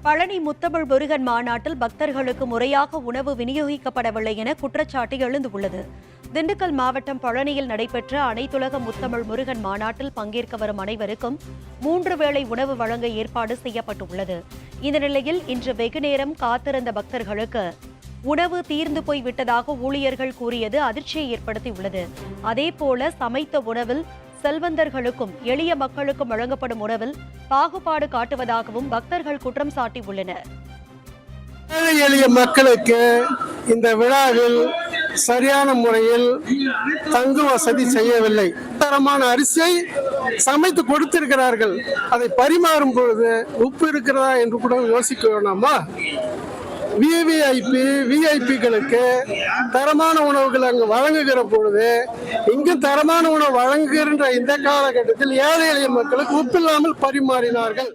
பழனி முத்தமிழ் முருகன் மாநாட்டில் பக்தர்களுக்கு முறையாக உணவு விநியோகிக்கப்படவில்லை என குற்றச்சாட்டு எழுந்துள்ளது. திண்டுக்கல் மாவட்டம் பழனியில் நடைபெற்ற அனைத்துலக முத்தமிழ் முருகன் மாநாட்டில் பங்கேற்க வரும் அனைவருக்கும் 3 வேளை உணவு வழங்க ஏற்பாடு செய்யப்பட்டுள்ளது. இந்த நிலையில் இன்று வெகுநேரம் காத்திருந்த பக்தர்களுக்கு உணவு தீர்ந்து போய் விட்டதாக ஊழியர்கள் கூறியது அதிர்ச்சியை ஏற்படுத்தியுள்ளது. அதேபோல சமைத்த உணவில் செல்வந்தர்களுக்கும் எளிய மக்களுக்கும் வழங்கப்படும் உணவில் பாகுபாடு காட்டுவதாகவும் பக்தர்கள் குற்றம் சாட்டியுள்ளனர். எளிய மக்களுக்கு இந்த விழாவில் சரியான முறையில் தங்கு வசதி செய்யவில்லை. தரமான அரிசியை சமைத்து கொடுத்திருக்கிறார்கள். அதை பரிமாறும் பொழுது உப்பு இருக்கிறதா என்று கூட யோசிக்க வேண்டாமா? விஐபிகளுக்கு தரமான உணவுகள் அங்கு வழங்குகிற பொழுது இங்கு தரமான உணவு வழங்குகின்ற இந்த காலகட்டத்தில் ஏழை எளிய மக்களுக்கு உப்பில்லாமல் பரிமாறினார்கள்.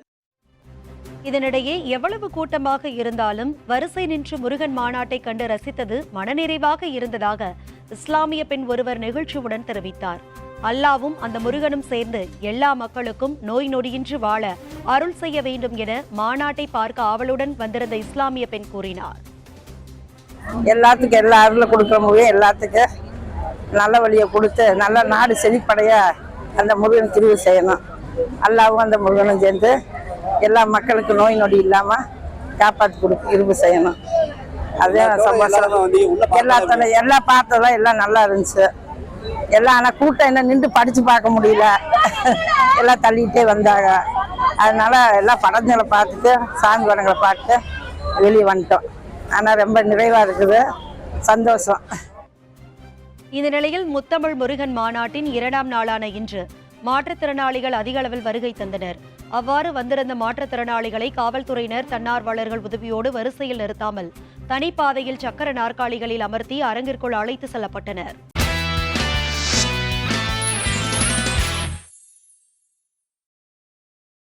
இதனிடையே எவ்வளவு கூட்டமாக இருந்தாலும் வரிசை நின்று முருகன் மாநாட்டை கண்டு ரசித்தது மனநிறைவாக இருந்ததாக இஸ்லாமிய பெண் ஒருவர் நெகிழ்ச்சியுடன் தெரிவித்தார். அல்லாவும் அந்த முருகனும் சேர்ந்து எல்லா மக்களுக்கும் நோய் நொடியின்றி வாழ அருள் செய்ய வேண்டும் என மாநாட்டை பார்க்க ஆவலுடன் வந்திருந்த இஸ்லாமிய பெண் கூறினார். எல்லாத்துக்கும் எல்லா அருளை கொடுக்குற முடியும், எல்லாத்துக்கும் நல்ல வழியை கொடுத்து நல்ல நாடு செழிப்படைய அந்த முருகன் திருவு செய்யணும். அல்லாவும் அந்த முருகனும் சேர்ந்து எல்லா மக்களுக்கு நோய் நொடி இல்லாம காப்பாற்றி கொடுத்து இருவு செய்யணும். அதே சந்தோஷம். எல்லா பார்த்ததும் எல்லாம் நல்லா இருந்துச்சு. எல்லாம் ஆனால் கூட்டம் என்ன நின்று படிச்சு பார்க்க முடியல, எல்லாம் தள்ளிட்டே வந்தாங்க. அதனால எல்லாம் படங்களை பார்த்துட்டு சாமி படங்களை பார்த்துட்டு வெளியே வந்துட்டோம். ஆனால் ரொம்ப நிறைவா இருக்குது, சந்தோஷம். இந்த நிலையில் முத்தமிழ் முருகன் மாநாட்டின் 2ஆம் நாளான இன்று மாற்றுத்திறனாளிகள் அதிக அளவில் வருகை தந்தனர். அவ்வாறு வந்திருந்த மாற்றுத்திறனாளிகளை காவல்துறையினர் தன்னார்வலர்கள் உதவியோடு வரிசையில் நிறுத்தாமல் தனிப்பாதையில் சக்கர நாற்காலிகளில் அமர்த்தி அரங்கிற்குள் அழைத்து செல்லப்பட்டனர்.